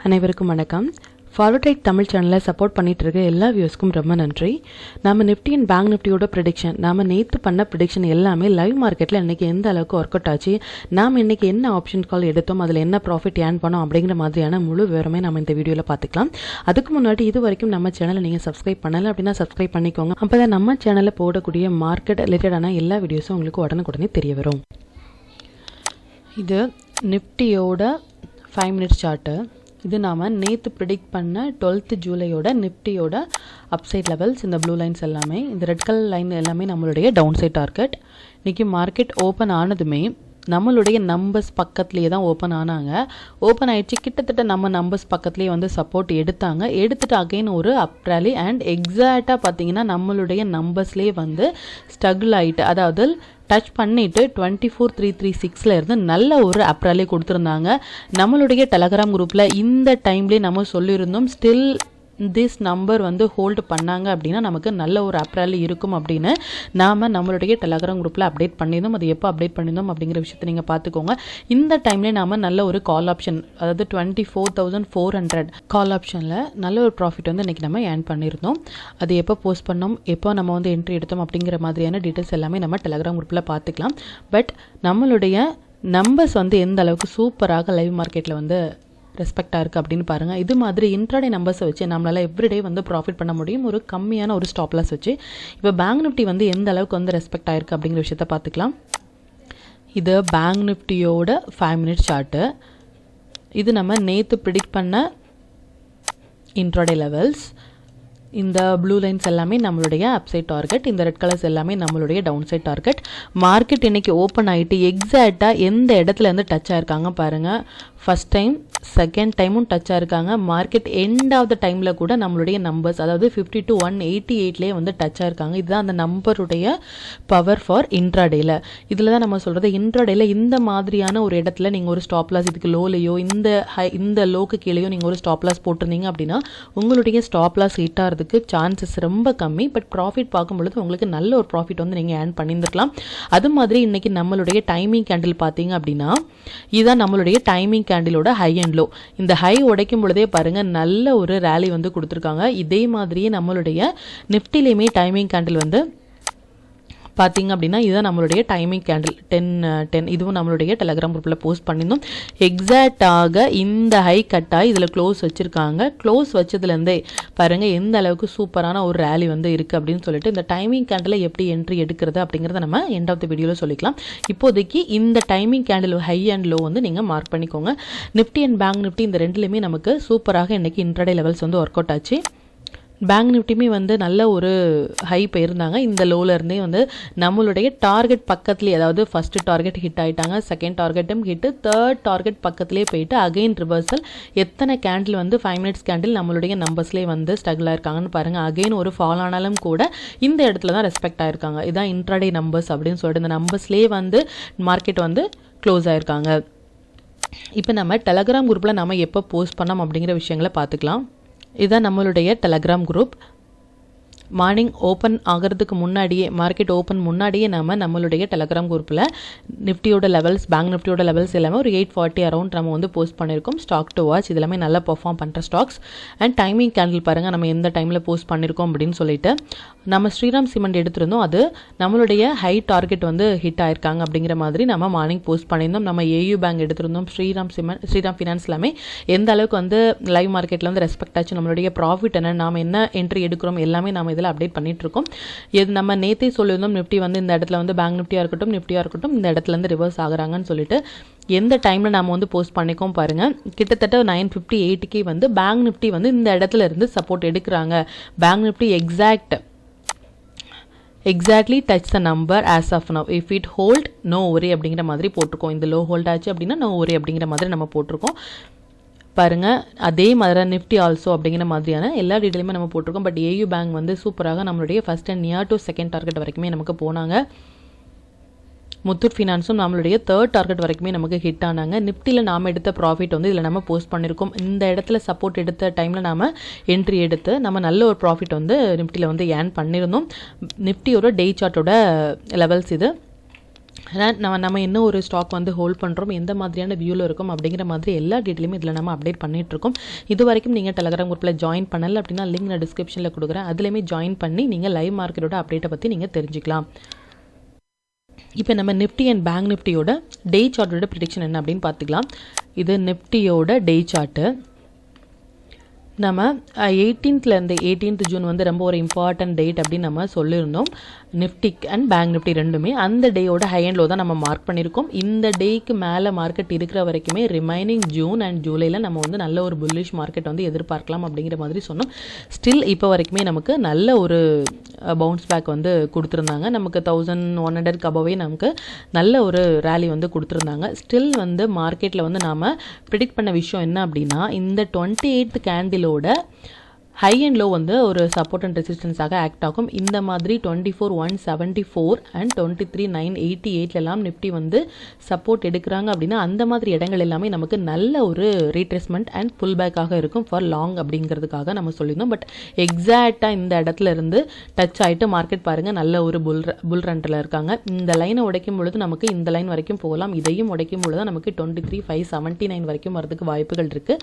அனைவருக்கும் வணக்கம். Forward trade Tamil சேனலை சப்போர்ட் பண்ணிட்டு இருக்க எல்லா வியூஸ்க்கும் ரொம்ப நன்றி. நம்ம நிஃப்டி அண்ட் பேங்க் நிஃப்டியோட ப்ரிடிக்ஷன், நாம நேற்று பண்ண ப்ரிடிக்ஷன் எல்லாமே லைவ் மார்க்கெட்டில் இன்றைக்கி எந்த அளவுக்கு ஒர்க் அவுட் ஆச்சு, நாம் இன்றைக்கி என்ன ஆப்ஷன் கால் எடுத்தோம், அதில் என்ன ப்ராஃபிட் ஏர்ன் பண்ணோம் அப்படிங்கிற மாதிரியான முழு விவரமே நம்ம இந்த வீடியோவில் பார்த்துக்கலாம். அதுக்கு முன்னாடி இது வரைக்கும் நம்ம சேனலை நீங்கள் சப்ஸ்கிரைப் பண்ணலை அப்படின்னா சப்ஸ்கிரைப் பண்ணிக்கோங்க. அப்போ தான் நம்ம சேனலில் போடக்கூடிய மார்க்கெட் ரிலேட்டடான எல்லா வீடியோஸும் உங்களுக்கு உடனுக்குடனே தெரிய வரும். இது நிஃப்டியோட 5 மினிட்ஸ் சார்ட்டு. இது நாம் நேற்று ப்ரிடிக்ட் பண்ண 12th ஜூலையோட நிஃப்டியோட அப்சைட் லெவல்ஸ். இந்த ப்ளூ லைன்ஸ் எல்லாமே, இந்த ரெட் கலர் லைன் எல்லாமே நம்மளுடைய டவுன் சைட் டார்கெட். இன்றைக்கி மார்க்கெட் ஓப்பன் ஆனதுமே நம்மளுடைய நம்பர்ஸ் பக்கத்துலேயே தான் ஓப்பன் ஆனாங்க. ஓப்பன் ஆகிடுச்சு, கிட்டத்தட்ட நம்ம நம்பர்ஸ் பக்கத்துலேயே வந்து சப்போர்ட் எடுத்துட்டு அகைன் ஒரு அப் ரேலி அண்ட் எக்ஸாக்டாக பார்த்தீங்கன்னா நம்மளுடைய நம்பர்ஸ்லேயே வந்து ஸ்ட்ரகிள் ஆகிட்டு, அதாவது டச் பண்ணிவிட்டு 24,336 இருந்து நல்ல ஒரு அப் ரேலி கொடுத்துருந்தாங்க. நம்மளுடைய டெலகிராம் குரூப்பில் இந்த டைம்லேயே நம்ம சொல்லியிருந்தோம், ஸ்டில் திஸ் நம்பர் வந்து ஹோல்டு பண்ணாங்க அப்படின்னா நமக்கு நல்ல ஒரு அப் ரேலி இருக்கும் அப்படின்னு நாம் நம்மளுடைய டெலகிராம் குரூப்பில் அப்டேட் பண்ணியிருந்தோம். அது எப்போ அப்டேட் பண்ணியிருந்தோம் அப்படிங்கிற விஷயத்தை நீங்கள் பார்த்துக்கோங்க. இந்த டைம்லேயே நாம் நல்ல ஒரு கால் ஆப்ஷன், அதாவது 24,400 கால் ஆப்ஷனில் நல்ல ஒரு ப்ராஃபிட் வந்து இன்றைக்கி நம்ம ஏர்ன் பண்ணியிருந்தோம். அது எப்போ போஸ்ட் பண்ணோம், எப்போ நம்ம வந்து என்ட்ரி எடுத்தோம் அப்படிங்கிற மாதிரியான டீட்டெயில்ஸ் எல்லாமே நம்ம டெலகிராம் குரூப்பில் பார்த்துக்கலாம். பட் நம்மளுடைய நம்பர்ஸ் வந்து எந்த அளவுக்கு சூப்பராக லைவ் மார்க்கெட்டில் வந்து ரெஸ்பெக்டாக இருக்குது அப்படின்னு பாருங்கள். இது மாதிரி இன்ட்ராடே நம்பர்ஸை வச்சு நம்மளால் எவ்ரிடே வந்து ப்ராஃபிட் பண்ண முடியும், ஒரு கம்மியான ஒரு ஸ்டாப் லாஸ் வச்சு. இப்போ பேங்க் நிஃப்டி வந்து எந்த அளவுக்கு வந்து ரெஸ்பெக்ட் ஆகிருக்கு அப்படிங்கிற விஷயத்தை பார்த்துக்கலாம். இது பேங்க் நிஃப்டியோட 5 மினிட்ஸ் சார்ட்டு. இது நம்ம நேற்று ப்ரிடிக்ட் பண்ண இன்ட்ராடே லெவல்ஸ். இந்த ப்ளூ லைன்ஸ் எல்லாமே நம்மளுடைய அப்சைட் டார்கெட், இந்த ரெட் கலர்ஸ் எல்லாமே நம்மளுடைய டவுன் சைட் டார்கெட். மார்க்கெட் இன்றைக்கி ஓப்பன் ஆகிட்டு எக்ஸாக்டாக எந்த இடத்துல இருந்து டச் ஆகிருக்காங்க பாருங்கள். ஃபஸ்ட் டைம், செகண்ட் டைமும் டச் ஆகிருக்காங்க. மார்க்கெட் எண்ட் ஆஃப் த டைமில் கூட நம்மளுடைய நம்பர்ஸ், அதாவது 50 to 188 வந்து டச் ஆகிருக்காங்க. இதுதான் அந்த நம்பருடைய பவர் ஃபார் இன்ட்ராடேல. இதில் தான் நம்ம சொல்கிறது, இன்ட்ராடேல இந்த மாதிரியான ஒரு இடத்துல நீங்கள் ஒரு ஸ்டாப் லாஸ், இதுக்கு லோலையோ இந்த லோக்கு கீழேயோ நீங்கள் ஒரு ஸ்டாப் லாஸ் போட்டிருந்தீங்க அப்படின்னா உங்களுடைய ஸ்டாப் லாஸ் ஹிட் ஆகிறதுக்கு சான்சஸ் ரொம்ப கம்மி. பட் ப்ராஃபிட் பார்க்கும்பொழுது உங்களுக்கு நல்ல ஒரு ப்ராஃபிட் வந்து நீங்கள் ஏர்ன் பண்ணியிருந்துருக்கலாம். அது மாதிரி இன்றைக்கி நம்மளுடைய டைமிங் கேண்டில் பார்த்தீங்க அப்படின்னா இதுதான் நம்மளுடைய டைமிங் கேண்டிலோட ஹை அண்ட் லோ. இந்த ஹை உடைக்கும் பொழுதே பாருங்கள் நல்ல ஒரு ரேலி வந்து கொடுத்துருக்காங்க. இதே மாதிரியே நம்மளுடைய நிஃப்டிலையுமே டைமிங் கேண்டில் வந்து பார்த்தீங்க அப்படின்னா இதுதான் நம்மளுடைய டைமிங் கேண்டில் 10. இதுவும் நம்மளுடைய டெலகிராம் குரூப்பில் போஸ்ட் பண்ணியிருந்தோம். எக்ஸாக்டாக இந்த ஹை கட்டாக இதில் க்ளோஸ் வச்சுருக்காங்க. க்ளோஸ் வச்சதுலேருந்தே பாருங்கள் எந்த அளவுக்கு சூப்பரான ஒரு ரேலி வந்து இருக்குது அப்படின்னு சொல்லிட்டு, இந்த டைமிங் கேண்டில் எப்படி என்ட்ரி எடுக்கிறது அப்படிங்கிறத நம்ம எண்ட் ஆஃப் த வீடியோவில் சொல்லிக்கலாம். இப்போதைக்கு இந்த timing candle high and low வந்து நீங்கள் மார்க் பண்ணிக்கோங்க. நிஃப்டி அண்ட் பேங்க் நிஃப்டி இந்த ரெண்டுலேயுமே நமக்கு சூப்பராக இன்றைக்கி இன்ட்ராடே லெவல்ஸ் வந்து ஒர்க் அவுட் ஆச்சு. பேங்க் நிஃப்டியுமே வந்து நல்ல ஒரு ஹை போயிருந்தாங்க. இந்த லோலேருந்தே வந்து நம்மளுடைய டார்கெட் பக்கத்துலேயே, அதாவது ஃபஸ்ட்டு டார்கெட் ஹிட் ஆகிட்டாங்க, செகண்ட் டார்கெட்டும் ஹிட்டு, தேர்ட் டார்கெட் பக்கத்துலேயே போயிட்டு அகெயின் ரிவர்சல். எத்தனை கேண்டில் வந்து 5 மினிட்ஸ் கேண்டில் நம்மளுடைய நம்பர்ஸ்லேயே வந்து ஸ்ட்ரகிள் ஆயிருக்காங்கன்னு பாருங்கள். அகெயின் ஒரு ஃபால் ஆனாலும் கூட இந்த இடத்துல தான் ரெஸ்பெக்ட் ஆயிருக்காங்க. இதுதான் இன்ட்ராடே நம்பர்ஸ் அப்படின்னு சொல்லிட்டு இந்த நம்பர்ஸ்லேயே வந்து மார்க்கெட் வந்து க்ளோஸ் ஆயிருக்காங்க. இப்போ நம்ம டெலகிராம் குரூப்பில் நம்ம எப்போ போஸ்ட் பண்ணோம் அப்படிங்கிற விஷயங்களை பார்த்துக்கலாம். இதுதான் நம்மளுடைய டெலகிராம் குரூப். மார்னிங் ஓப்பன் ஆகிறதுக்கு முன்னாடியே, மார்க்கெட் ஓப்பன் முன்னாடியே நம்மளுடைய டெலகிராம் குரூப்பில் நிஃப்டியோட லெவல்ஸ், பேங்க் நிஃப்டியோட லெவல்ஸ் எல்லாமே ஒரு 840 அரௌண்ட் நம்ம வந்து போஸ்ட் பண்ணியிருக்கோம். ஸ்டாக் டு வாட்ச், இது எல்லாமே நல்லா பெர்ஃபார்ம் பண்ணுற ஸ்டாக்ஸ். அண்ட் டைமிங் கேண்டில் பாருங்கள் நம்ம எந்த டைமில் போஸ்ட் பண்ணியிருக்கோம் அப்படின்னு சொல்லிட்டு. நம்ம ஸ்ரீராம் சிமெண்ட் எடுத்திருந்தோம், அது நம்மளுடைய ஹை டார்கெட் வந்து ஹிட் ஆயிருக்காங்க அப்படிங்கிற மாதிரி நம்ம மார்னிங் போஸ்ட் பண்ணியிருந்தோம். நம்ம ஏயு பேங்க் எடுத்திருந்தோம், ஸ்ரீராம் ஃபினான்ஸ் எல்லாமே எந்த அளவுக்கு வந்து லைவ் மார்க்கெட்டில் வந்து ரெஸ்பெக்ட் ஆச்சு, நம்மளுடைய ப்ராஃபிட் என்ன, நாம் என்ன என்ட்ரி எடுக்கிறோம் எல்லாமே நம்ம இதில் அப்டேட் பண்ணிட்டு இருக்கோம். இது நம்ம நேற்றே சொல்லியிருந்தோம், நிஃப்டி வந்து இந்த இடத்துல வந்து பேங்க் நிஃப்டியாக இருக்கட்டும் இந்த இடத்துல இருந்து ரிவர்ஸ் ஆகுறாங்கன்னு சொல்லிட்டு. எந்த டைமில் நம்ம வந்து போஸ்ட் பண்ணிக்கோம் பாருங்கள். கிட்டத்தட்ட 958 வந்து பேங்க் நிஃப்டி வந்து இந்த இடத்துல இருந்து சப்போர்ட் எடுக்கிறாங்க. Bank Nifty exactly touch the number as of now. If it hold no ஒரே அப்படிங்கிற மாதிரி போட்டிருக்கோம். இந்த லோ ஹோல்ட் ஆச்சு அப்படின்னா நோ ஒரே அப்படிங்கிற மாதிரி நம்ம போட்டிருக்கோம் பாருங்கள். அதே மாதிரி நிஃப்டி ஆல்சோ அப்படிங்கிற மாதிரியான எல்லா டீட்டெயிலுமே நம்ம போட்டிருக்கோம். பட் ஏயு பேங்க் வந்து சூப்பராக நம்மளுடைய first and near to second target வரைக்குமே நமக்கு போனாங்க. முத்தூட் ஃபினான்ஸும் நம்மளுடைய தேர்ட் டார்கெட் வரைக்குமே நமக்கு ஹிட் ஆனாங்க. நிஃப்டியில் நாம் எடுத்த ப்ராஃபிட் வந்து இதில் நம்ம போஸ்ட் பண்ணியிருக்கோம். இந்த இடத்துல சப்போர்ட் எடுத்த டைமில் நாம் என்ட்ரி எடுத்து நம்ம நல்ல ஒரு ப்ராஃபிட் வந்து நிஃப்டியில் வந்து ஏர்ன் பண்ணியிருந்தோம். நிஃப்டியோட டே சார்ட்டோட லெவல்ஸ் இது. நம்ம என்ன ஒரு ஸ்டாக் வந்து ஹோல்ட் பண்ணுறோம், எந்த மாதிரியான வியூவில் இருக்கும் அப்படிங்கிற மாதிரி எல்லா டீட்டெயிலுமே இதில் நம்ம அப்டேட் பண்ணிகிட்ருக்கோம். இது வரைக்கும் நீங்கள் டெலகிராம் குரூப்பில் ஜாயின் பண்ணலை அப்படின்னா லிங்க் நான் டிஸ்கிரிப்ஷனில் கொடுக்குறேன். அதுலேயுமே ஜாயின் பண்ணி நீங்கள் லைவ் மார்க்கெட்டோட அப்டேட்டை பற்றி நீங்கள் தெரிஞ்சுக்கலாம். இப்போ நம்ம நிஃப்டி அண்ட் பேங்க் நிஃப்டியோட டே சார்ட்டோட ப்ரிடிக்ஷன் என்ன அப்படின்னு பார்த்துக்கலாம். இது நிஃப்டியோட டே சார்ட்டு. நம்ம 18th ஜூன் வந்து ரொம்ப ஒரு இம்பார்ட்டன்ட் டேட் அப்படின்னு நம்ம சொல்லியிருந்தோம். நிஃப்டி அண்ட் பேங்க் நிஃப்டி ரெண்டுமே அந்த டேயோட ஹை அண்ட் லோ தான் நம்ம மார்க் பண்ணியிருக்கோம். இந்த டேக்கு மேலே மார்க்கெட் இருக்கிற வரைக்குமே ரிமைனிங் ஜூன் அண்ட் ஜூலையில் நம்ம வந்து நல்ல ஒரு புல்லிஷ் மார்க்கெட் வந்து எதிர்பார்க்கலாம் அப்படிங்கிற மாதிரி சொன்னோம். ஸ்டில் இப்போ வரைக்குமே நமக்கு நல்ல ஒரு பவுன்ஸ் பேக் வந்து கொடுத்துருந்தாங்க. நமக்கு 1100 அபவே நமக்கு நல்ல ஒரு ரேலி வந்து கொடுத்துருந்தாங்க. ஸ்டில் வந்து மார்க்கெட்டில் வந்து நாம் ப்ரிடிக்ட் பண்ண விஷயம் என்ன அப்படின்னா, இந்த 28th கேண்டிலோட ஹை அண்ட் லோ வந்து ஒரு சப்போர்ட் அண்ட் ரெசிஸ்டன்ஸாக ஆக்ட் ஆகும். இந்த மாதிரி 24,174 அண்ட் 23,988 நிஃப்டி வந்து சப்போர்ட் எடுக்கிறாங்க அப்படின்னா அந்த மாதிரி இடங்கள் எல்லாமே நமக்கு நல்ல ஒரு ரீட்ரேஸ்மெண்ட் அண்ட் புல் பேக்காக இருக்கும் ஃபார் லாங் அப்படிங்கிறதுக்காக நம்ம சொல்லியிருந்தோம். பட் எக்ஸாக்டாக இந்த இடத்துல இருந்து டச் ஆகிட்டு மார்க்கெட் பாருங்கள் நல்ல ஒரு புல் ரன்னில் இருக்காங்க. இந்த லைனை உடைக்கும் பொழுது நமக்கு இந்த லைன் வரைக்கும் போகலாம். இதையும் உடைக்கும் பொழுது நமக்கு 23,579 வரைக்கும் வரதுக்கு வாய்ப்புகள் இருக்குது.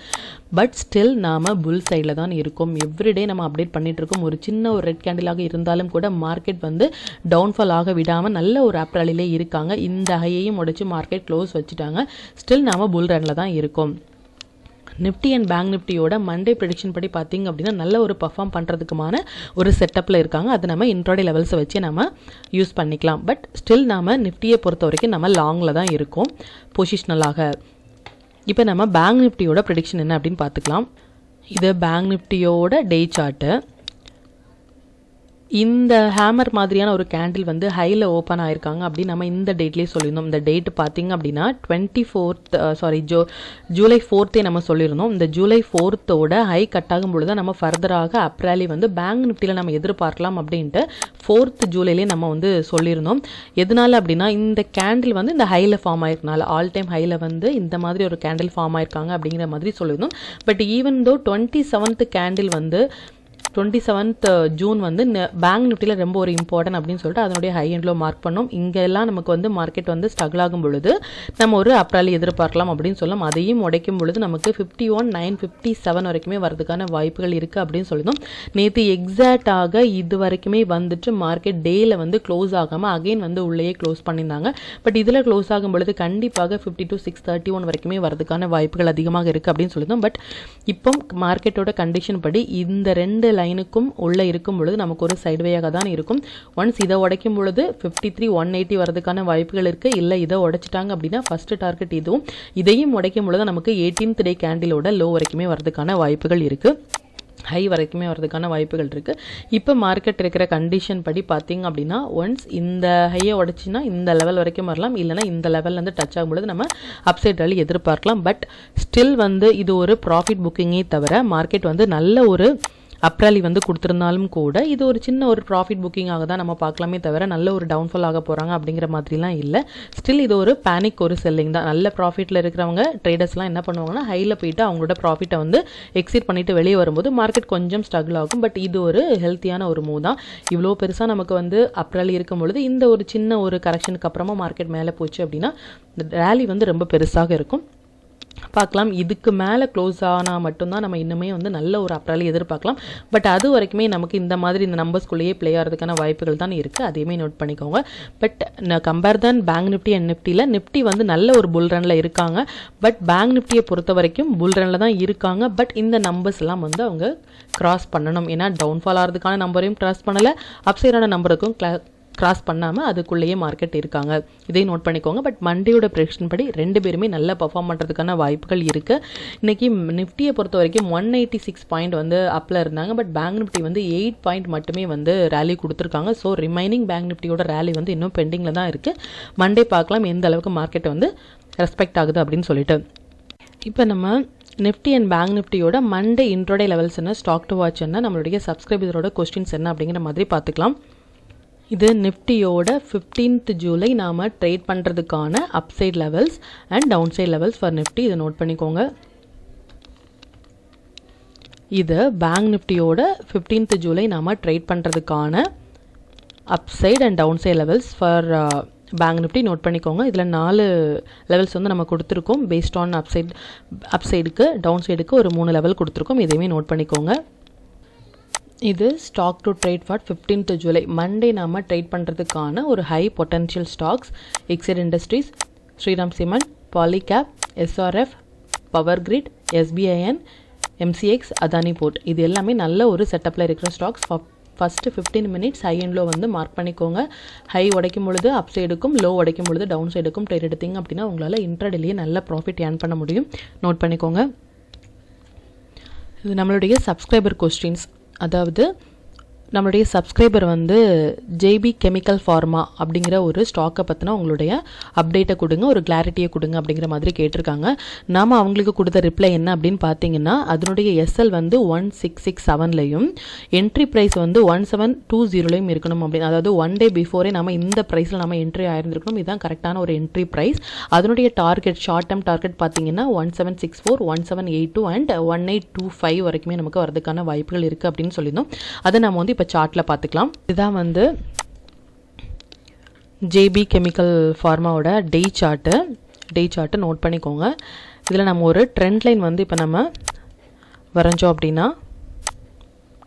பட் ஸ்டில் நாம் புல் சைடில் தான் இருக்கும். எவ்ரிடே நம்ம அப்டேட் பண்ணிட்டு இருக்கோம். ஒரு சின்ன ஒரு ரெட் கேண்டிலாக இருந்தாலும் கூட மார்க்கெட் வந்து டவுன்ஃபால் ஆக விடாமல் நல்ல ஒரு அப்ரலிலே இருக்காங்க. இந்த ஹையையும் உடைச்சு மார்க்கெட் க்ளோஸ் வச்சுட்டாங்க. ஸ்டில் நாம புல் ரன்ல தான் இருக்கோம். நிஃப்டி அண்ட் பேங்க் நிஃப்டியோட மண்டே ப்ரெடிக்ஷன் படி பார்த்தீங்க அப்படின்னா நல்ல ஒரு பர்ஃபார்ம் பண்ணுறதுக்குமான ஒரு செட்டப்பில் இருக்காங்க. அது நம்ம இன்ட்ராடே லெவல்ஸை வச்சு நம்ம யூஸ் பண்ணிக்கலாம். பட் ஸ்டில் நாம் நிஃப்டியை பொறுத்த வரைக்கும் நம்ம லாங்கில் தான் இருக்கோம் பொசிஷனலாக. இப்போ நம்ம பேங்க் நிஃப்டியோட ப்ரெடிக்ஷன் என்ன அப்படின்னு பார்த்துக்கலாம். இது பேங்க் நிஃப்டியோட டே சார்ட்டு. இந்த ஹேமர் மாதிரியான ஒரு கேண்டில் வந்து ஹையில் ஓப்பன் ஆயிருக்காங்க அப்படின்னு நம்ம இந்த டேட்லேயே சொல்லியிருந்தோம். இந்த டேட் பார்த்தீங்க அப்படின்னா ஜூலை 4th நம்ம சொல்லியிருந்தோம். இந்த ஜூலை 4th ஹை கட் ஆகும் பொழுது நம்ம ஃபர்தராக அப்ராலி வந்து பேங்க் நிஃப்டியில் நம்ம எதிர்பார்க்கலாம் அப்படின்ட்டு 4th ஜூலைலேயே நம்ம வந்து சொல்லியிருந்தோம். எதனால அப்படின்னா இந்த கேண்டில் வந்து இந்த ஹையில் ஃபார்ம் ஆயிருக்கனால, ஆல் டைம் ஹையில் வந்து இந்த மாதிரி ஒரு கேண்டில் ஃபார்ம் ஆயிருக்காங்க அப்படிங்கிற மாதிரி சொல்லியிருந்தோம். But even though 27th candle வந்து 27th ஜூன் வந்து பேங்க் நிஃப்டியில் ரொம்ப ஒரு இம்பார்ட்டன்ட் அப்படின்னு சொல்லிட்டு அதனுடைய ஹை அண்ட் லோ மார்க் பண்ணோம். இங்கெல்லாம் நமக்கு வந்து மார்க்கெட் வந்து ஸ்ட்ரகிள் ஆகும் பொழுது நம்ம ஒரு அப்ராலி எதிர்பார்க்கலாம் அப்படின்னு சொல்லலாம். அதையும் உடைக்கும் பொழுது நமக்கு 51,957 வரைக்குமே வரதுக்கான வாய்ப்புகள் இருக்குது அப்படின்னு சொல்லியிருந்தோம். நேற்று எக்ஸாக்டாக இது வரைக்குமே வந்துட்டு மார்க்கெட் டேயில் வந்து க்ளோஸ் ஆகாமல் அகைன் வந்து உள்ளேயே க்ளோஸ் பண்ணியிருந்தாங்க. பட் இதில் க்ளோஸ் ஆகும் பொழுது கண்டிப்பாக 52,631 வரைக்குமே வரதுக்கான வாய்ப்புகள் அதிகமாக இருக்குது அப்படின்னு சொல்லியிருந்தோம். பட் இப்போ மார்க்கெட்டோட கண்டிஷன் படி இந்த ரெண்டு லைனுக்கும் உள்ளே இருக்கும் பொழுது நமக்கு ஒரு சைட்வேயாக தான் இருக்கும். ஒன்ஸ் இதை உடைக்கும் பொழுது 53,180 வரதுக்கான வாய்ப்புகள் இருக்குது. இல்லை இதை உடைச்சிட்டாங்க அப்படின்னா ஃபர்ஸ்ட் டார்கெட் இதுவும், இதையும் உடைக்கும் பொழுது நமக்கு 18th டே கேண்டிலோட லோ வரைக்குமே வரதுக்கான வாய்ப்புகள் இருக்குது. ஹை வரைக்குமே வரதுக்கான வாய்ப்புகள் இருக்குது. இப்போ மார்க்கெட் இருக்கிற கண்டிஷன் படி பார்த்தீங்க அப்படின்னா ஒன்ஸ் இந்த ஹையை உடைச்சின்னா இந்த லெவல் வரைக்கும் வரலாம். இல்லைனா இந்த லெவல்லேருந்து டச் ஆகும்பொழுது நம்ம அப்சைட் ரேலி எதிர்பார்க்கலாம். பட் ஸ்டில் வந்து இது ஒரு ப்ராஃபிட் புக்கிங்கே தவிர மார்க்கெட் வந்து நல்ல ஒரு அப்ராலி வந்து கொடுத்துருந்தாலும் கூட இது ஒரு சின்ன ஒரு ப்ராஃபிட் புக்கிங்காக தான் நம்ம பார்க்கலாமே தவிர நல்ல ஒரு டவுன்ஃபால் ஆக போகிறாங்க அப்படிங்கிற மாதிரிலாம் இல்லை. ஸ்டில் இது ஒரு பேனிக் ஒரு செல்லிங் தான். நல்ல ப்ராஃபிட்டில் இருக்கிறவங்க ட்ரேடர்ஸ்லாம் என்ன பண்ணுவாங்கன்னா ஹையில் போயிட்டு அவங்களோட ப்ராஃபிட்டை வந்து எக்ஸிட் பண்ணிட்டு வெளியே வரும்போது மார்க்கெட் கொஞ்சம் ஸ்ட்ரகிள் ஆகும். பட் இது ஒரு ஹெல்த்தியான ஒரு மூவ் தான். இவ்வளோ பெருசாக நமக்கு வந்து அப்ராலி இருக்கும் பொழுது இந்த ஒரு சின்ன ஒரு கரெக்ஷனுக்கு அப்புறமா மார்க்கெட் மேலே போச்சு அப்படின்னா இந்த ரேலி வந்து ரொம்ப பெருசாக இருக்கும். பார்க்கலாம். இதுக்கு மேலே க்ளோஸ் ஆனால் மட்டும்தான் நம்ம இன்னுமே வந்து நல்ல ஒரு அப்ராலி எதிர்பார்க்கலாம். பட் அது வரைக்குமே நமக்கு இந்த மாதிரி இந்த நம்பர்ஸ்குள்ளேயே ப்ளே ஆகிறதுக்கான வாய்ப்புகள் தான் இருக்குது. அதையுமே நோட் பண்ணிக்கோங்க. பட் கம்பேர் தான் பேங்க் நிஃப்டி அண்ட் நிஃப்டியில் நிஃப்டி வந்து நல்ல ஒரு புல் ரனில் இருக்காங்க. பட் பேங்க் நிஃப்டியை பொறுத்த வரைக்கும் புல் ரனில் தான் இருக்காங்க. பட் இந்த நம்பர்ஸ் எல்லாம் வந்து அவங்க கிராஸ் பண்ணணும். ஏன்னா டவுன்ஃபால் ஆகிறதுக்கான நம்பரையும் கிராஸ் பண்ணலை, அப்சைடான நம்பருக்கும் கிராஸ் பண்ணாமல் அதுக்குள்ளேயே மார்க்கெட் இருக்காங்க. இதையும் நோட் பண்ணிக்கோங்க. பட் மண்டேயோட ப்ரெடிக்ஷன் படி ரெண்டு பேருமே நல்லா பர்ஃபார்ம் பண்ணுறதுக்கான வாய்ப்புகள் இருக்குது. இன்றைக்கி நிஃப்டியை பொறுத்த வரைக்கும் 186 பாயிண்ட் வந்து அப்பில் இருந்தாங்க. பட் பேங்க் நிஃப்டி வந்து 8 பாயிண்ட் மட்டுமே வந்து ரேலி கொடுத்துருக்காங்க. ஸோ ரிமைனிங் பேங்க் நிஃப்டியோட ரேலி வந்து இன்னும் பெண்டிங்கில் தான் இருக்குது. மண்டே பார்க்கலாம் எந்த அளவுக்கு மார்க்கெட்டை வந்து ரெஸ்பெக்ட் ஆகுது அப்படின்னு சொல்லிட்டு. இப்போ நம்ம நிஃப்டி அண்ட் பேங்க் நிஃப்டியோட மண்டே இன்ட்ரோடே லெவல்ஸ் என்ன, ஸ்டாக் டு வாட்ச் என்ன, நம்மளுடைய சப்ஸ்கிரைபரோட கொஸ்டின்ஸ் என்ன அப்படிங்கிற மாதிரி பார்த்துக்கலாம். இது நிஃப்டியோட 15th ஜூலை நாம் ட்ரேட் பண்ணுறதுக்கான upside levels and downside levels for Nifty. இதை நோட் பண்ணிக்கோங்க. இது பேங்க் நிஃப்டியோட 15th ஜூலை நாம் ட்ரேட் பண்ணுறதுக்கான upside and downside levels for Bank Nifty note பண்ணிக்கோங்க. இதில் 4 லெவல்ஸ் வந்து நம்ம கொடுத்துருக்கோம். பேஸ்ட் ஆன் அப்சைடுக்கு டவுன் சைடுக்கு ஒரு 3 லெவல் கொடுத்துருக்கோம். இதையுமே நோட் பண்ணிக்கோங்க. இது stock to trade for 15th July Monday நாம் ட்ரேட் பண்ணுறதுக்கான ஒரு high potential stocks. Exide Industries, Shriram Cement, Polycab, SRF, Power Grid, SBIN, MCX, Adani Port. இது எல்லாமே நல்ல ஒரு செட்டப்பில் இருக்கிற stocks. First 15 minutes high and low வந்து மார்க் பண்ணிக்கோங்க. ஹை உடைக்கும் பொழுது அப் சைடுக்கும், லோ உடைக்கும் பொழுது டவுன் சைடுக்கும் ட்ரேட் எடுத்தீங்க அப்படின்னா உங்களால் இன்ட்ராடேலேயே நல்ல ப்ராஃபிட் ஏர்ன் பண்ண முடியும். நோட் பண்ணிக்கோங்க. இது நம்மளுடைய சப்ஸ்கிரைபர் கொஸ்டின்ஸ். அதாவது நம்மளுடைய சப்ஸ்கிரைபர் வந்து ஜேபி கெமிக்கல் ஃபார்மா அப்படிங்கிற ஒரு ஸ்டாக்கை பற்றினா உங்களுடைய அப்டேட்டை கொடுங்க, ஒரு கிளாரிட்டியை கொடுங்க அப்படிங்கிற மாதிரி கேட்டிருக்காங்க. நாம் அவங்களுக்கு கொடுத்த ரிப்ளை என்ன அப்படின்னு பார்த்தீங்கன்னா, அதனுடைய எஸ்எல் வந்து 1667லையும் என்ட்ரி ப்ரைஸ் வந்து 1720லையும் இருக்கணும் அப்படின்னு. அதாவது 1 டே பிஃபோரே நம்ம இந்த ப்ரைஸில் நம்ம என்ட்ரி ஆயிருந்திருக்கணும். இதுதான் கரெக்டான ஒரு என்ட்ரி ப்ரைஸ். அதனுடைய டார்கெட், ஷார்ட் டேர்ம் டார்கெட் பார்த்தீங்கன்னா 1764, 1782 அண்ட் 1825 வரைக்குமே நமக்கு வரதுக்கான வாய்ப்புகள் இருக்குது அப்படின்னு சொல்லியிருந்தோம். அதை நம்ம வந்து இப்போ சார்ட்டில் பார்த்துக்கலாம். இதுதான் வந்து ஜேபி கெமிக்கல் ஃபார்மாவோட டே சார்ட்டு நோட் பண்ணிக்கோங்க. இதில் நம்ம ஒரு ட்ரெண்ட் லைன் வந்து இப்போ நம்ம வரைஞ்சோம் அப்படின்னா,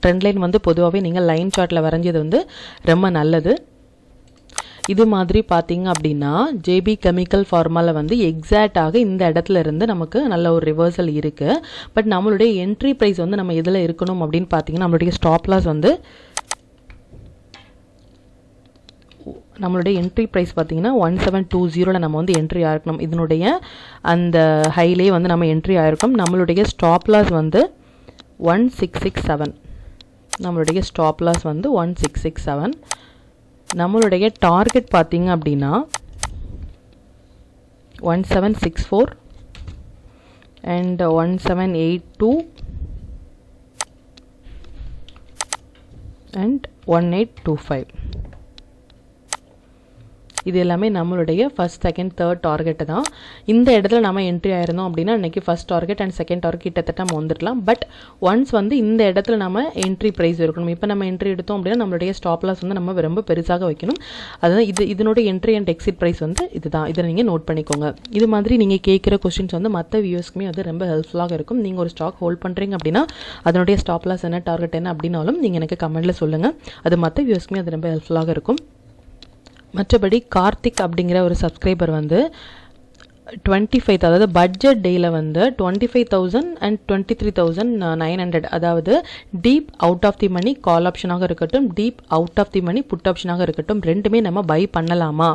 ட்ரெண்ட் லைன் வந்து பொதுவாகவே நீங்கள் லைன் சார்ட்டில் வரைஞ்சது வந்து ரொம்ப நல்லது. இது மாதிரி பார்த்தீங்க அப்படின்னா ஜேபி கெமிக்கல் ஃபார்மாவில் வந்து எக்ஸாக்டாக இந்த இடத்துல இருந்து நமக்கு நல்ல ஒரு ரிவர்சல் இருக்குது. பட் நம்மளுடைய என்ட்ரி ப்ரைஸ் வந்து நம்ம எதில் இருக்கணும் அப்படின்னு பார்த்தீங்கன்னா, நம்மளுடைய ஸ்டாப் லாஸ் வந்து நம்மளுடைய என்ட்ரி ப்ரைஸ் பார்த்தீங்கன்னா 1720 நம்ம வந்து என்ட்ரி ஆயிருக்கணும். இதனுடைய அந்த ஹைலே வந்து நம்ம என்ட்ரி ஆயிருக்கோம். நம்மளுடைய ஸ்டாப் லாஸ் வந்து 1667. நம்மளுடைய ஸ்டாப் லாஸ் வந்து 1667. நம்மளுடைய டார்கெட் பார்த்தீங்க அப்படின்னா 1764 அண்ட் 1782 அண்ட் 1825. இது எல்லாமே நம்மளுடைய ஃபர்ஸ்ட், செகண்ட், தேர்ட் டார்கெட்டு தான். இந்த இடத்துல நம்ம என்ட்ரி ஆயிருந்தோம் அப்படின்னா இன்றைக்கி first target and second target கிட்டத்தட்ட நம்ம வந்துடலாம். பட் ஒன்ஸ் வந்து இந்த இடத்துல நம்ம என்ட்ரி ப்ரைஸ் இருக்கணும். இப்போ நம்ம என்ட்ரி எடுத்தோம் அப்படின்னா நம்மளுடைய ஸ்டாப் லாஸ் வந்து நம்ம ரொம்ப பெருசாக வைக்கணும். அதுதான் இதனுடைய என்ட்ரி அண்ட் எக்ஸிட் ப்ரைஸ் வந்து இதுதான். இதை நீங்கள் நோட் பண்ணிக்கோங்க. இது மாதிரி நீங்கள் கேட்குற கொஸ்டின்ஸ் வந்து மற்ற வியூஸ்க்குமே அது ரொம்ப ஹெல்ப்ஃபுல்லாக இருக்கும். நீங்கள் ஒரு ஸ்டாக் ஹோல்ட் பண்ணுறீங்க அப்படின்னா அதனுடைய ஸ்டாப் லாஸ் என்ன, டார்கெட் என்ன அப்படின்னாலும் நீங்கள் எனக்கு கமெண்ட்டில் சொல்லுங்கள். அது மற்ற வியூஸ்க்குமே அது ரொம்ப ஹெல்ப்ஃபுல்லாக இருக்கும். மற்றபடி கார்த்திக் அப்படிங்கிற ஒரு சப்ஸ்கிரைபர் வந்து 25th, அதாவது பட்ஜெட் டேயில் வந்து 25,000 அண்ட் 23,900, அதாவது deep out of the money call ஆப்ஷனாக இருக்கட்டும், deep out of the money put ஆப்ஷனாக இருக்கட்டும், ரெண்டுமே நம்ம பை பண்ணலாமா,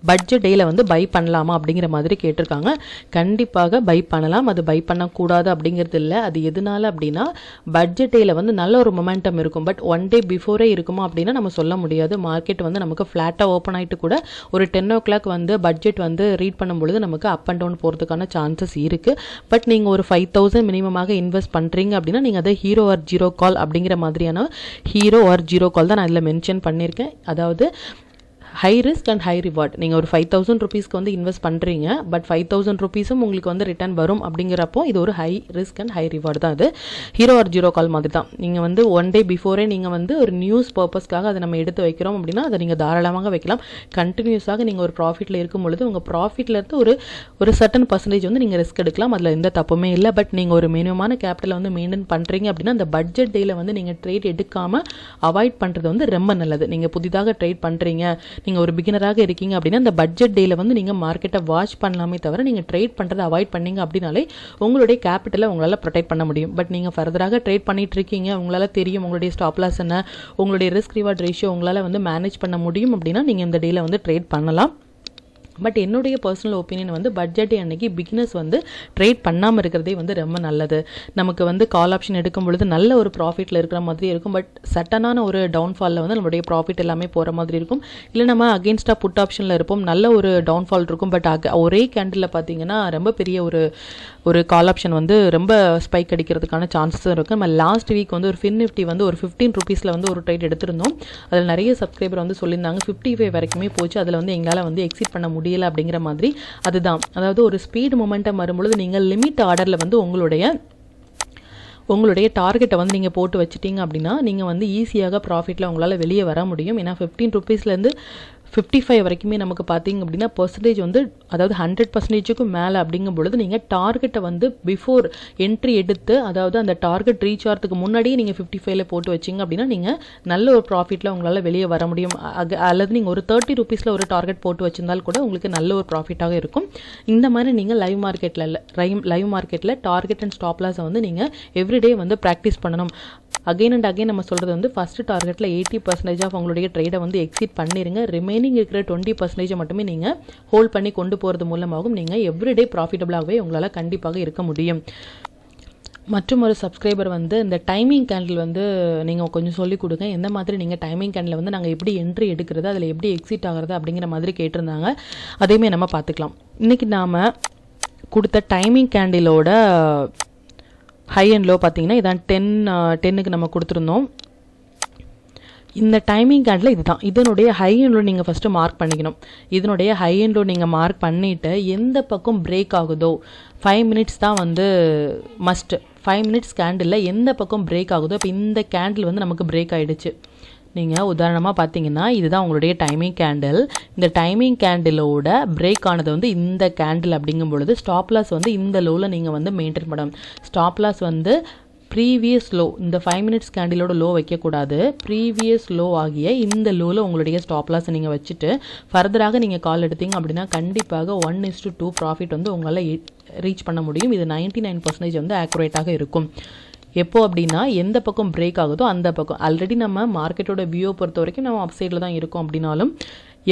பட்ஜெட் டேயில் வந்து பை பண்ணலாமா அப்படிங்கிற மாதிரி கேட்டிருக்காங்க. கண்டிப்பாக பை பண்ணலாம். அது பை பண்ணக்கூடாது அப்படிங்கிறது இல்லை. அது எதனால அப்படின்னா பட்ஜெட் டேயில் வந்து நல்ல ஒரு மொமெண்டம் இருக்கும். பட் 1 டே பிஃபோரே இருக்குமா அப்படின்னா நம்ம சொல்ல முடியாது. மார்க்கெட் வந்து நமக்கு ஃப்ளாட்டாக ஓப்பன் ஆகிட்டு கூட ஒரு 10 o'clock வந்து பட்ஜெட் வந்து ரீட் பண்ணும்பொழுது நமக்கு அப் அண்ட் டவுன் போகிறதுக்கான சான்சஸ் இருக்குது. பட் நீங்கள் ஒரு 5,000 மினிமமாக இன்வெஸ்ட் பண்ணுறீங்க அப்படின்னா நீங்கள் அதை ஹீரோ ஆர் ஜீரோ கால் அப்படிங்கிற மாதிரியான ஹீரோ ஆர் ஜீரோ கால் தான் நான் இதில் மென்ஷன் பண்ணியிருக்கேன். அதாவது high risk and high reward. நீங்கள் ஒரு 5,000 ருபீஸ்க்கு வந்து இன்வெஸ்ட் பண்ணுறீங்க. பட் 5,000 ருபீஸும் உங்களுக்கு வந்து ரிட்டர்ன் வரும் அப்படிங்கிறப்போ இது ஒரு high risk and high reward தான். அது ஹீரோ ஆர் ஜீரோ கால் மாதிரி தான். நீங்கள் வந்து 1 டே பிஃபோரே நீங்கள் வந்து ஒரு நியூஸ் பர்பஸ்க்காக அதை நம்ம எடுத்து வைக்கிறோம் அப்படின்னா அதை நீங்கள் தாராளமாக வைக்கலாம். கண்டினியூஸாக நீங்கள் ஒரு ப்ராஃபிட்டில் இருக்கும் பொழுது உங்கள் ப்ராஃபிட்லேருந்து ஒரு சர்டன் பர்சன்டேஜ் வந்து நீங்கள் ரிஸ்க் எடுக்கலாம். அதில் எந்த தப்புமே இல்லை. பட் நீங்கள் ஒரு மினிமமான கேபிட்டலை வந்து மெயின்டைன் பண்ணுறீங்க அப்படின்னா அந்த பட்ஜெட் டேயில் வந்து நீங்கள் ட்ரேட் எடுக்காமல் அவாய்ட் பண்ணுறது வந்து ரொம்ப நல்லது. நீங்கள் புதிதாக ட்ரேட் பண்ணுறீங்க, நீங்கள் ஒரு பிகினராக இருக்கீங்க அப்படின்னா அந்த பட்ஜெட் டேயில் வந்து நீங்கள் மார்க்கெட்டை வாட்ச் பண்ணலாமே தவிர நீங்கள் ட்ரேட் பண்ணுறதை அவாய்ட் பண்ணீங்க அப்படின்னாலே உங்களுடைய கேபிட்டலை உங்களால் ப்ரொடெக்ட் பண்ண முடியும். பட் நீங்கள் ஃபர்தராக ட்ரேட் பண்ணிட்டு இருக்கீங்க, உங்களால் தெரியும் உங்களுடைய ஸ்டாப் லாஸ் என்ன, உங்களுடைய ரிஸ்க் ரிவார்ட் ரேஷியோ உங்களால் வந்து மேனேஜ் பண்ண முடியும் அப்படின்னா நீங்கள் இந்த டேயில் வந்து ட்ரேட் பண்ணலாம். பட் என்னுடைய பர்சனல் ஒப்பீனியன் வந்து பட்ஜெட் அன்னைக்கு பிகினர்ஸ் வந்து ட்ரேட் பண்ணாமல் இருக்கிறதே வந்து ரொம்ப நல்லது. நமக்கு வந்து கால் ஆப்ஷன் எடுக்கும் பொழுது நல்ல ஒரு ப்ராஃபிட்டில் இருக்கிற மாதிரி இருக்கும். பட் சட்டனான ஒரு டவுன்ஃபாலில் வந்து நம்மளுடைய ப்ராஃபிட் எல்லாமே போகிற மாதிரி இருக்கும். இல்லை நம்ம அகெயின்ஸ்டாக புட் ஆப்ஷனில் இருப்போம், நல்ல ஒரு டவுன்ஃபால் இருக்கும். பட் ஒரே கேண்டில் பார்த்தீங்கன்னா ரொம்ப பெரிய ஒரு கால் ஆப்ஷன் வந்து ரொம்ப ஸ்பைக் அடிக்கிறதுக்கான சான்சஸும் இருக்குது. நம்ம லாஸ்ட் வீக் வந்து ஒரு FinNifty வந்து ஒரு 15 ருபீஸில் வந்து ஒரு ட்ரேட் எடுத்திருந்தோம். அதில் நிறைய சப்ஸ்கிரைபர் வந்து சொல்லியிருந்தாங்க 55 வரைக்குமே போச்சு, அதில் வந்து எங்களால் வந்து எக்ஸிட் பண்ண முடியலை அப்படிங்கிற மாதிரி. அதுதான், அதாவது ஒரு ஸ்பீடு மொமெண்டம் வரும்பொழுது நீங்கள் லிமிட் ஆர்டரில் வந்து உங்களுடைய டார்கெட்டை வந்து நீங்கள் போட்டு வச்சுட்டீங்க அப்படின்னா நீங்கள் வந்து ஈஸியாக ப்ராஃபிட்டில் உங்களால் வெளியே வர முடியும். ஏன்னா 15 ருபீஸ்லேருந்து 55 வரைக்குமே நமக்கு பார்த்தீங்க அப்படின்னா பெர்சன்டேஜ் வந்து அதாவது 100%க்கும் மேலே அப்படிங்கும் பொழுது நீங்கள் டார்கெட்டை வந்து பிஃபோர் என்ட்ரி எடுத்து அதாவது அந்த டார்கெட் ரீச் ஆகிறதுக்கு முன்னாடியே நீங்கள் 55ல போட்டு வச்சிங்க அப்படின்னா நீங்கள் நல்ல ஒரு ப்ராஃபிட்டில் உங்களால் வெளியே வர முடியும். அல்லது நீங்கள் ஒரு 30 ரூபீஸில் ஒரு டார்கெட் போட்டு வச்சிருந்தால் கூட உங்களுக்கு நல்ல ஒரு ப்ராஃபிட்டாக இருக்கும். இந்த மாதிரி நீங்கள் லைவ் மார்க்கெட்டில் டார்கெட் அண்ட் ஸ்டாப் லாஸை வந்து நீங்கள் எவ்ரிடே வந்து ப்ராக்டிஸ் பண்ணணும். அகைன் அண்ட் அகைன் நம்ம சொல்கிறது வந்து ஃபஸ்ட்டு டார்கெட்டில் 80% ஆஃப் உங்களுடைய ட்ரேடை வந்து எக்ஸிட் பண்ணிடுங்க. ரிமைனிங் இருக்கிற 20% மட்டுமே நீங்கள் ஹோல்ட் பண்ணி கொண்டு போகிறது மூலமாகவும் நீங்கள் எவ்ரிடே ப்ராஃபிட்டபிளாகவே உங்களால் கண்டிப்பாக இருக்க முடியும். மற்றும் ஒரு சப்ஸ்கிரைபர் வந்து இந்த டைமிங் கேண்டில் வந்து நீங்கள் கொஞ்சம் சொல்லிக் கொடுங்க, எந்த மாதிரி நீங்கள் டைமிங் கேண்டில் வந்து நாங்கள் எப்படி என்ட்ரி எடுக்கிறது, அதில் எப்படி எக்ஸிட் ஆகிறது அப்படிங்கிற மாதிரி கேட்டிருந்தாங்க. அதையுமே நம்ம பார்த்துக்கலாம். இன்றைக்கி நாம் கொடுத்த டைமிங் கேண்டிலோட ஹை அண்ட் லோ பார்த்தீங்கன்னா இதான் 10க்கு நம்ம கொடுத்துருந்தோம். இந்த டைமிங் கேண்டில் இதுதான். இதனுடைய ஹை அண்ட் லோ நீங்கள் ஃபஸ்ட்டு மார்க் பண்ணிக்கணும். இதனுடைய ஹை அண்ட் லோ நீங்கள் மார்க் பண்ணிவிட்டு எந்த பக்கம் பிரேக் ஆகுதோ 5 மினிட்ஸ் தான் வந்து மஸ்ட். 5 மினிட்ஸ் கேண்டிலில் எந்த பக்கம் பிரேக் ஆகுதோ, இப்போ இந்த கேண்டில் வந்து நமக்கு பிரேக் ஆகிடுச்சு. நீங்கள் உதாரணமாக பார்த்தீங்கன்னா இதுதான் உங்களுடைய டைமிங் கேண்டில். இந்த டைமிங் கேண்டிலோட பிரேக் ஆனது வந்து இந்த கேண்டில் அப்படிங்கும் பொழுது ஸ்டாப் லாஸ் வந்து இந்த லோவில் நீங்கள் வந்து மெயின்டைன் பண்ணணும். ஸ்டாப் லாஸ் வந்து ப்ரீவியஸ் லோ, இந்த 5 மினிட்ஸ் கேண்டிலோட லோ வைக்கக்கூடாது. ப்ரீவியஸ் லோ ஆகிய இந்த லோவில் உங்களுடைய ஸ்டாப் லாஸை நீங்கள் வச்சுட்டு ஃபர்தராக நீங்கள் கால் எடுத்தீங்க அப்படின்னா கண்டிப்பாக 1:2 ப்ராஃபிட் வந்து உங்களால் ரீச் பண்ண முடியும். இது 99% வந்து ஆக்குரேட்டாக இருக்கும். எப்போ அப்படின்னா எந்த பக்கம் பிரேக் ஆகுதோ அந்த பக்கம். ஆல்ரெடி நம்ம மார்க்கெட்டோட வியூ பொறுத்த வரைக்கும் நம்ம அப் சைடில் தான் இருக்கோம் அப்படின்னாலும்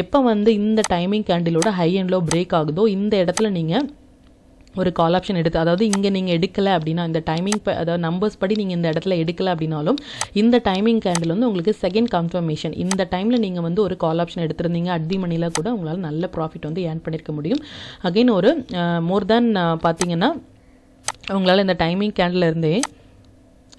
எப்போ வந்து இந்த டைமிங் கேண்டிலோட ஹை அண்ட் லோ பிரேக் ஆகுதோ இந்த இடத்துல நீங்கள் ஒரு கால் ஆப்ஷன் எடுத்து, அதாவது இங்கே நீங்கள் எடுக்கலை அப்படின்னா இந்த டைமிங் அதாவது நம்பர்ஸ் படி நீங்கள் இந்த இடத்துல எடுக்கலை அப்படின்னாலும் இந்த டைமிங் கேண்டில் வந்து உங்களுக்கு செகண்ட் கன்ஃபர்மேஷன். இந்த டைமில் நீங்கள் வந்து ஒரு கால் ஆப்ஷன் எடுத்திருந்தீங்க அட் தி மணியில் கூட உங்களால் நல்ல ப்ராஃபிட் வந்து ஏர்ன் பண்ணியிருக்க முடியும். அகைன் ஒரு மோர் தேன் பார்த்தீங்கன்னா உங்களால் இந்த டைமிங் கேண்டில் இருந்தே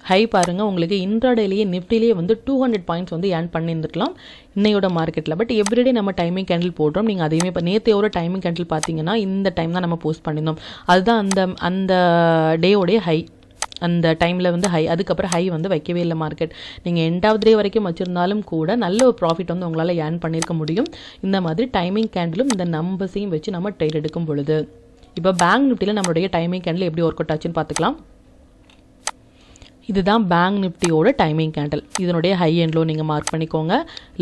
ஹை பாருங்கள் உங்களுக்கு இன்ட்ராடேலேயே நிஃப்டிலேயே வந்து 200 பாயிண்ட்ஸ் வந்து ஏர்ன் பண்ணியிருந்துருக்கலாம் இன்னையோட மார்க்கெட்டில். பட் எவ்ரிடே நம்ம டைமிங் கேண்டில் போடுறோம். நீங்கள் அதையுமே இப்போ நேற்றையோட டைமிங் கேண்டில் பார்த்தீங்கன்னா இந்த டைம் தான் நம்ம போஸ்ட் பண்ணியிருந்தோம். அதுதான் அந்த டேயோடைய ஹை. அந்த டைமில் வந்து ஹை, அதுக்கப்புறம் ஹை வந்து வைக்கவே இல்லை மார்க்கெட். நீங்கள் எண்டாவது டே வரைக்கும் வச்சுருந்தாலும் கூட நல்ல ஒரு ப்ராஃபிட் வந்து உங்களால் ஏர்ன் பண்ணியிருக்க முடியும். இந்த மாதிரி டைமிங் கேண்டிலும் இந்த நம்பர்ஸையும் வச்சு நம்ம ட்ரேட் எடுக்கும் பொழுது. இப்போ பேங்க் நிஃப்டியில் நம்மளுடைய டைமிங் கேண்டில் எப்படி ஒர்க் அவுட் ஆச்சுன்னு பார்த்துக்கலாம். இதுதான் பேங்க் நிஃப்டியோட டைமிங் கேண்டில். இதனுடைய ஹை அண்ட் லோ நீங்கள் மார்க் பண்ணிக்கோங்க.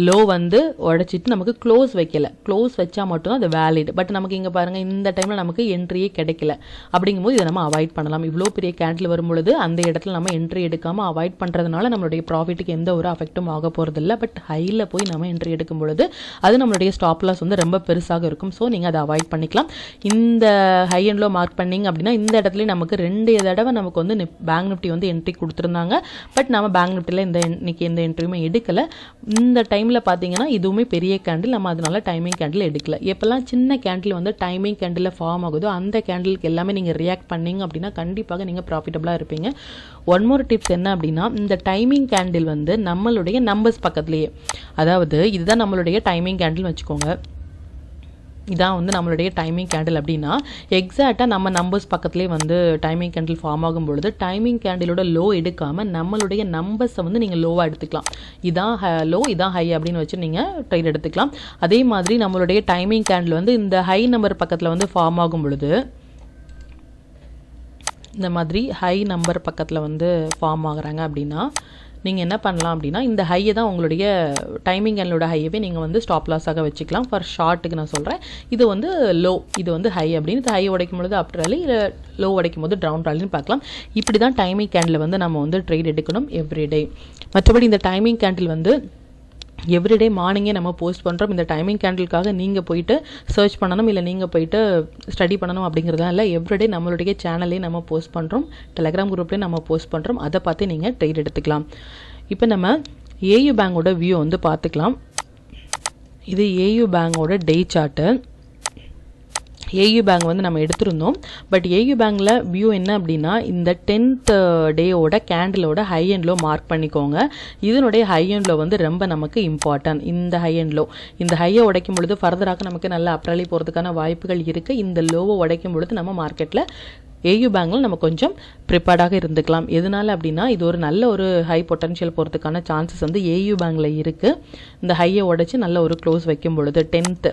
லோ வந்து உடச்சிட்டு நமக்கு க்ளோஸ் வைக்கல. க்ளோஸ் வச்சா மட்டும்தான் அது வேலிட். பட் நமக்கு இங்கே பாருங்கள் இந்த டைமில் நமக்கு என்ட்ரியே கிடைக்கல. அப்படிங்கும்போது இதை நம்ம அவாய்ட் பண்ணலாம். இவ்வளோ பெரிய கேண்டில் வரும்பொழுது அந்த இடத்துல நம்ம என்ட்ரி எடுக்காமல் அவாய்ட் பண்ணுறதுனால நம்மளுடைய ப்ராஃபிட்டுக்கு எந்த ஒரு அஃபெக்ட்டும் ஆக போகிறதில்ல. பட் ஹையில் போய் நம்ம என்ட்ரி எடுக்கும் பொழுது அது நம்மளுடைய ஸ்டாப் லாஸ் வந்து ரொம்ப பெருசாக இருக்கும். ஸோ நீங்கள் அதை அவாய்ட் பண்ணிக்கலாம். இந்த ஹை அண்ட் லோ மார்க் பண்ணிங்க அப்படின்னா இந்த இடத்துல நமக்கு 2 தடவை நமக்கு வந்து பேங்க் நிஃப்டி வந்து என்ட்ரி கொடுத்துருந்தாங்க. பட் நம்ம பேங்க் நிஃப்டியில் இன்னைக்கு எந்த என்ட்ரியுமே எடுக்கலை. இந்த டைமில் பார்த்தீங்கன்னா இதுவுமே பெரிய கேண்டில், நம்ம அதனால டைமிங் கேண்டில் எடுக்கல. எப்போல்லாம் சின்ன கேண்டில் வந்து டைமிங் கேண்டில் ஃபார்ம் ஆகுதோ அந்த கேண்டிலுக்கு எல்லாமே நீங்கள் ரியாக்ட் பண்ணிங்க அப்படின்னா கண்டிப்பாக நீங்கள் ப்ராஃபிட்டபுளாக இருப்பீங்க. ஒன் மோர் டிப்ஸ் என்ன அப்படின்னா இந்த டைமிங் கேண்டில் வந்து நம்மளுடைய நம்பர்ஸ் பக்கத்துலேயே, அதாவது இதுதான் நம்மளுடைய டைமிங் கேண்டில் வச்சுக்கோங்க. இதான் வந்து நம்மளுடைய டைமிங் கேண்டில் அப்படின்னா எக்ஸாக்டாக நம்ம நம்பர்ஸ் பக்கத்துலேயே வந்து டைமிங் கேண்டில் ஃபார்ம் ஆகும் பொழுது டைமிங் கேண்டிலோட லோ எடுக்காமல் நம்மளுடைய நம்பர்ஸை வந்து நீங்கள் லோவாக எடுத்துக்கலாம். இதான் லோ, இதான் ஹை அப்படின்னு வச்சு நீங்கள் ட்ரேட் எடுத்துக்கலாம். அதே மாதிரி நம்மளுடைய டைமிங் கேண்டில் வந்து இந்த ஹை நம்பர் பக்கத்தில் வந்து ஃபார்ம் ஆகும் பொழுது இந்த மாதிரி ஹை நம்பர் பக்கத்தில் வந்து ஃபார்ம் ஆகுறாங்க அப்படின்னா நீங்கள் என்ன பண்ணலாம் அப்படின்னா இந்த ஹையை தான் உங்களுடைய டைமிங் கேண்டிலோட ஹையவே நீங்கள் வந்து ஸ்டாப் லாஸாக வச்சுக்கலாம். ஃபார் ஷார்ட்டுக்கு நான் சொல்கிறேன். இது வந்து லோ, இது வந்து ஹை அப்படின்னு. இது ஹை உடைக்கும் பொழுது அப் ராலி, லோ உடைக்கும் போது டவுன் ராலின்னு பார்க்கலாம். இப்படி தான் டைமிங் கேண்டில் வந்து நம்ம வந்து ட்ரேட் எடுக்கணும் எவ்ரிடே. மற்றபடி இந்த டைமிங் கேண்டில் வந்து எவ்ரிடே மார்னிங்கே நம்ம போஸ்ட் பண்ணுறோம். இந்த டைமிங் கேண்டிலுக்காக நீங்கள் போயிட்டு சர்ச் பண்ணணும், இல்லை நீங்கள் போயிட்டு ஸ்டடி பண்ணணும் அப்படிங்கிறதா இல்லை. எவ்ரிடே நம்மளுடைய சேனல்லே நம்ம போஸ்ட் பண்ணுறோம், டெலகிராம் குரூப்லேயே நம்ம போஸ்ட் பண்ணுறோம். அதை பார்த்து நீங்கள் ட்ரேட் எடுத்துக்கலாம். இப்போ நம்ம ஏயு பேங்கோட வியூ வந்து பார்த்துக்கலாம். இது ஏயு பேங்கோட டே சார்ட்டு. ஏயு பேங்க் வந்து நம்ம எடுத்திருந்தோம். பட் ஏயு பேங்கில் வியூ என்ன அப்படின்னா இந்த 10th டேயோட கேண்டிலோட ஹை அண்ட் லோ மார்க் பண்ணிக்கோங்க. இதனுடைய ஹை அண்ட் லோ வந்து ரொம்ப நமக்கு இம்பார்ட்டன்ட். இந்த ஹை அண்ட் லோ, இந்த ஹையை உடைக்கும் பொழுது ஃபர்தராக நமக்கு நல்ல அப்ராலி போகிறதுக்கான வாய்ப்புகள் இருக்குது. இந்த லோவை உடைக்கும் பொழுது நம்ம மார்க்கெட்டில் ஏயு பேங்கில் நம்ம கொஞ்சம் ப்ரிப்பேர்டாக இருந்துக்கலாம். எதனால அப்படின்னா இது ஒரு நல்ல ஒரு ஹை பொட்டன்ஷியல் போகிறதுக்கான சான்சஸ் வந்து ஏயு பேங்கில் இருக்குது. இந்த ஹையை உடைச்சி நல்ல ஒரு க்ளோஸ் வைக்கும் பொழுது 10th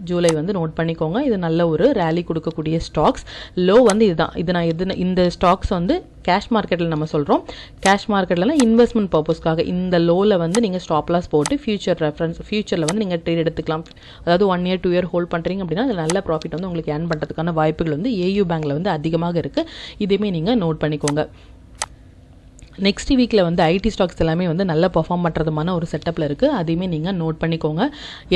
ஜூலை வந்து நோட் பண்ணிக்கோங்க. இது நல்ல ஒரு ரேலி கொடுக்கக்கூடிய ஸ்டாக்ஸ். லோ வந்து இதுதான். இந்த ஸ்டாக்ஸ் வந்து கேஷ் மார்க்கெட்டில் நம்ம சொல்கிறோம். கேஷ் மார்க்கெட்லாம் இன்வெஸ்ட்மெண்ட் பர்பஸ்க்காக இந்த லோவில் வந்து நீங்கள் ஸ்டாப் லாஸ் போட்டு ஃபியூச்சரில் வந்து நீங்கள் ட்ரேட் எடுத்துக்கலாம். அதாவது 1 year 2 year ஹோல்ட் பண்ணுறீங்க அப்படின்னா அது நல்ல ப்ராஃபிட் வந்து உங்களுக்கு ஏர்ன் பண்ணுறதுக்கான வாய்ப்புகள் வந்து ஏயு பேங்கில் வந்து அதிகமாக இருக்குது. இதையுமே நீங்கள் நோட் பண்ணிக்கோங்க. நெக்ஸ்ட் வீக்கில் வந்து ஐடி ஸ்டாக்ஸ் எல்லாமே வந்து நல்லா பர்ஃபார்ம் பண்ணுறதுமான ஒரு செட்டப்பில் இருக்குது. அதையுமே நீங்கள் நோட் பண்ணிக்கோங்க.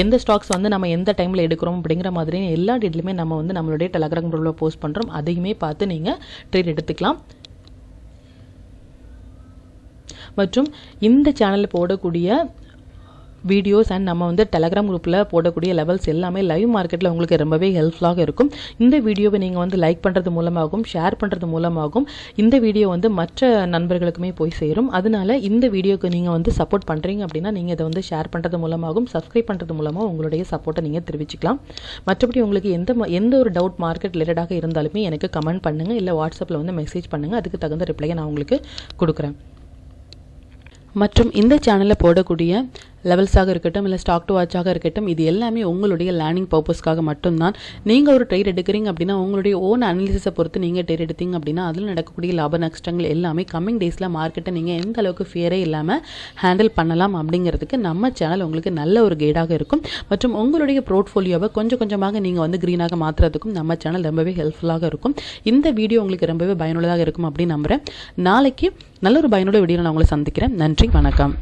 எந்த ஸ்டாக்ஸ் வந்து நம்ம எந்த டைமில் எடுக்கிறோம் அப்படிங்கிற மாதிரி எல்லா டீட்டெயிலுமே நம்ம வந்து நம்மளுடைய டெலகிராம் குரூப்பில் போஸ்ட் பண்ணுறோம். அதையுமே பார்த்து நீங்கள் ட்ரேட் எடுத்துக்கலாம். மற்றும் இந்த சேனலில் போடக்கூடிய வீடியோஸ் அண்ட் நம்ம வந்து டெலகிராம் குரூப்பில் போடக்கூடிய லெவல்ஸ் எல்லாமே லைவ் மார்க்கெட்டில் உங்களுக்கு ரொம்பவே ஹெல்ப்ஃபுல்லாக இருக்கும். இந்த வீடியோவை நீங்கள் வந்து லைக் பண்ணுறது மூலமாகவும் ஷேர் பண்ணுறது மூலமாகவும் இந்த வீடியோ வந்து மற்ற நண்பர்களுக்குமே போய் சேரும். அதனால இந்த வீடியோக்கு நீங்கள் வந்து சப்போர்ட் பண்ணுறீங்க அப்படின்னா நீங்கள் இதை வந்து ஷேர் பண்ணுறது மூலமாகவும் சப்ஸ்கிரைப் பண்ணுறது மூலமாக உங்களுடைய சப்போர்ட்டை நீங்கள் தெரிவிச்சுக்கலாம். மற்றபடி உங்களுக்கு எந்த ஒரு டவுட் மார்க்கெட் ரிலேட்டடாக இருந்தாலுமே எனக்கு கமெண்ட் பண்ணுங்கள், இல்லை வாட்ஸ்அப்பில் வந்து மெசேஜ் பண்ணுங்கள். அதுக்கு தகுந்த ரிப்ளையை நான் உங்களுக்கு கொடுக்குறேன். மற்றும் இந்த சேனலில் போடக்கூடிய லெவல்ஸாக இருக்கட்டும், இல்லை ஸ்டாக் டு வாட்சாக இருக்கட்டும், இது எல்லாமே உங்களுடைய லேர்னிங் பர்பஸ்க்காக மட்டும்தான். நீங்கள் ஒரு ட்ரேட் எடுக்கிறீங்க அப்படின்னா உங்களுடைய ஓன் அனாலிசிஸை பொறுத்து நீங்கள் ட்ரேட் எடுத்தீங்க அப்படின்னா அதில் நடக்கக்கூடிய லாப நஷ்டங்கள் எல்லாமே கம்மிங் டேஸில் மார்க்கெட்டை நீங்கள் எந்த அளவுக்கு ஃபியரே இல்லாமல் ஹேண்டில் பண்ணலாம் அப்படிங்கிறதுக்கு நம்ம சேனல் உங்களுக்கு நல்ல ஒரு கைடாக இருக்கும். மற்றும் உங்களுடைய போர்ட்ஃபோலியோவை கொஞ்சம் கொஞ்சமாக நீங்கள் வந்து க்ரீனாக மாற்றுறதுக்கும் நம்ம சேனல் ரொம்பவே ஹெல்ப்ஃபுல்லாக இருக்கும். இந்த வீடியோ உங்களுக்கு ரொம்பவே பயனுள்ளதாக இருக்கும் அப்படின்னு நம்புகிறேன். நாளைக்கு நல்ல ஒரு பயனுள்ள வீடியோவில் நான் உங்களை சந்திக்கிறேன். நன்றி, வணக்கம்.